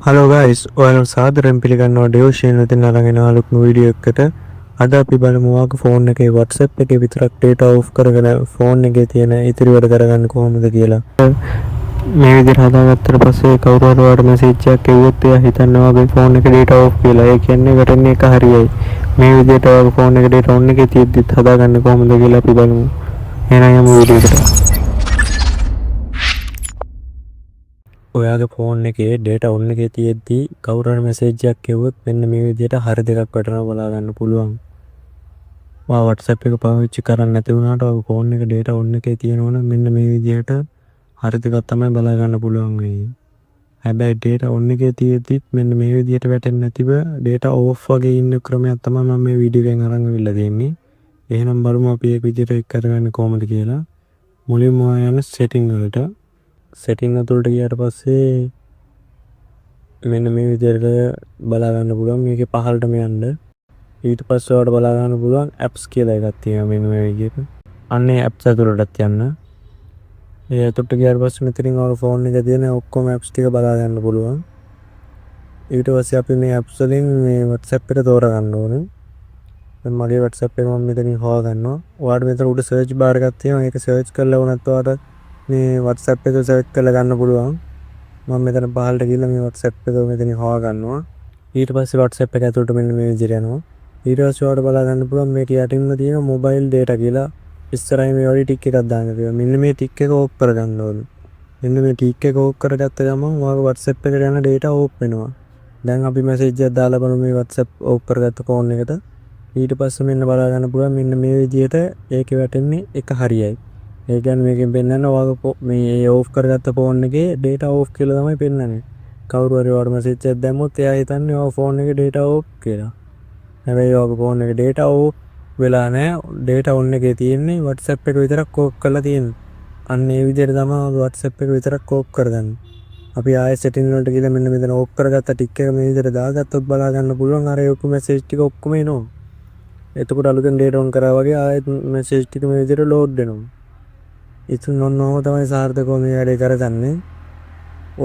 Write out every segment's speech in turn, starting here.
Hello guys, ඔයාලට සාදරයෙන් පිළිගන්නවා ඩෙවෝෂන් වලින් අරගෙන ආලුක්ම වීඩියෝ එකකට. අද අපි බලමු ඔයාගේ ෆෝන් එකේ WhatsApp එකේ විතරක් data off කරගෙන ෆෝන් එකේ තියෙන ඉතිරි වැඩ කරගන්න කොහොමද කියලා. මේ විදිහට හදාගත්තට පස්සේ කවුරු හරි ඔයාලට මැසේජ් එකක් එවුවොත් එයා හිතන්නේ ඔයාගේ ෆෝන් එකේ data off කියලා. ඒ කියන්නේ වැටෙන්නේ එක හරියයි. මේ විදිහට ඔයාගේ ෆෝන් එකේ data on එකේ තියෙද්දිත් හදාගන්න කොහොමද කියලා අපි බලමු. එහෙනම් යමු වීඩියෝ එකට. ඔයාගේ ෆෝන් එකේ ඩේටා ඔන් එකේ තියෙද්දි කවුරු හරි මැසේජ් එකක් එවුවොත් මෙන්න මේ විදිහට හරි දෙකක් වැටෙනවා බලා ගන්න පුළුවන්. ඔයා WhatsApp එක පාවිච්චි කරන්නේ නැති වුණාට ඔයාගේ ෆෝන් එකේ ඩේටා ඔන් එකේ තියෙනවනම් මෙන්න මේ විදිහට හරි දෙකක් තමයි බලා ගන්න පුළුවන් වෙන්නේ. හැබැයි ඩේටා ඔන් එකේ තියෙද්දිත් මෙන්න මේ විදිහට වැටෙන්නේ නැතිව ඩේටා ඕෆ් වගේ ඉන්න ක්‍රමයක් තමයි මම මේ වීඩියෝ එකෙන් අරන් අවිල්ලා දෙන්නේ. එහෙනම් බලමු අපි ඒක විදිහට එක් කරගන්නේ කොහොමද කියලා. මුලින්ම යන්න සෙටින් වලට සෙටිං ඇතුළට ගියාට පස්සේ මෙන්න මේ විදිහට බලා ගන්න පුළුවන්. මේකේ පහළටම යන්න. ඊට පස්සේ ඔයාලට බලා ගන්න පුළුවන් apps කියලා එකක් තියෙනවා මෙන්න මේ විදිහට. අන්නේ apps ඇතුළටත් යන්න. ඒ ඇතුළට ගියාට පස්සේ මෙතනින් ඔයාගේ ෆෝන් එකේ තියෙන ඔක්කොම apps ටික බලා ගන්න පුළුවන්. ඊට පස්සේ අපි මේ apps වලින් මේ WhatsApp එක තෝරා ගන්න ඕනේ. දැන් මගේ WhatsApp එක මම මෙතනින් හොයා ගන්නවා. ඔයාලට මෙතන උඩ search bar එකක් තියෙනවා. ඒක search කරලා වුණත් ඔයාලට මේ WhatsApp එක search කරලා ගන්න පුළුවන්. මම මෙතන පහළට ගිහලා මේ WhatsApp එක මෙතනින් හොයා ගන්නවා. ඊට පස්සේ WhatsApp එක ඇතුළට මෙන්න මේ විදිහට යනවා. ඊට පස්සේ ඔයාලට බලා ගන්න පුළුවන් මේක යටින්ම තියෙන mobile data කියලා ඉස්සරහින් මේ වගේ ටික් එකක් දාන්න තියෙනවා. මෙන්න මේ ටික් එක ඕෆ් කරගන්න ඕනේ. මෙන්න මේ ටික් එක ඕෆ් කරගත්ත ගමන් ඔයාගේ WhatsApp එකට යන data ඕෆ් වෙනවා. දැන් අපි message එකක් දාලා බලමු මේ WhatsApp ඕෆ් කරගත්ත ෆෝන් එකට. ඊට පස්සේ මෙන්න බලා ගන්න පුළුවන් මෙන්න මේ විදිහට ඒකේ වැටෙන්නේ එක හරියයි. ඒ කියන්නේ මේකෙන් පෙන්නන්නේ ඔයාගේ මේ ඕෆ් කරගත්ත ෆෝන් එකේ data off කියලා තමයි පෙන්නන්නේ. කවුරු හරි ඔයාලට මැසේජ් එකක් දැම්මොත් එයා හිතන්නේ ඔයාගේ ෆෝන් එකේ data off කියලා. හැබැයි ඔයාගේ ෆෝන් එකේ data off වෙලා නැහැ. data on එකේ තියෙන්නේ WhatsApp එක විතරක් off කරලා තියෙන්නේ. අන්න ඒ විදිහට තමයි ඔයාගේ WhatsApp එක විතරක් off කරගන්නේ. අපි ආයෙ setting වලට ගිහලා මෙන්න මෙතන off කරගත්ත ටික් එක මේ විදිහට දාගත්තොත් බලා ගන්න පුළුවන් අර ඒ ඔක්කොම message ටික ඔක්කොම එනවා. එතකොට අලුතෙන් data on කරා වගේ ආයෙත් message ටික මේ විදිහට load වෙනවා. ඉතින් ඔන්නෝම තමයි සාර්ථකව මේ වැඩේ කරගන්නේ.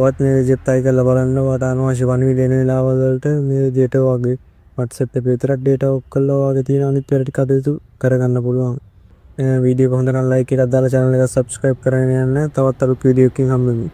ඔයත් මේ විදිහට try කරලා බලන්න. ඔයාට අනවශ්‍ය පණිවිඩ එන වෙලාවල් වලට මේ විදිහට වගේ WhatsApp එකේ විතරක් data off කරලා ඔයාගේ තියෙන අනිත් වැඩ ටික අදතු කරගන්න පුළුවන්. වීඩියෝ එක හොඳ නම් like එකක් දාලා channel එක subscribe කරගෙන යන්න. තවත් අලුත් වීඩියෝ එකකින් හම්බෙමු.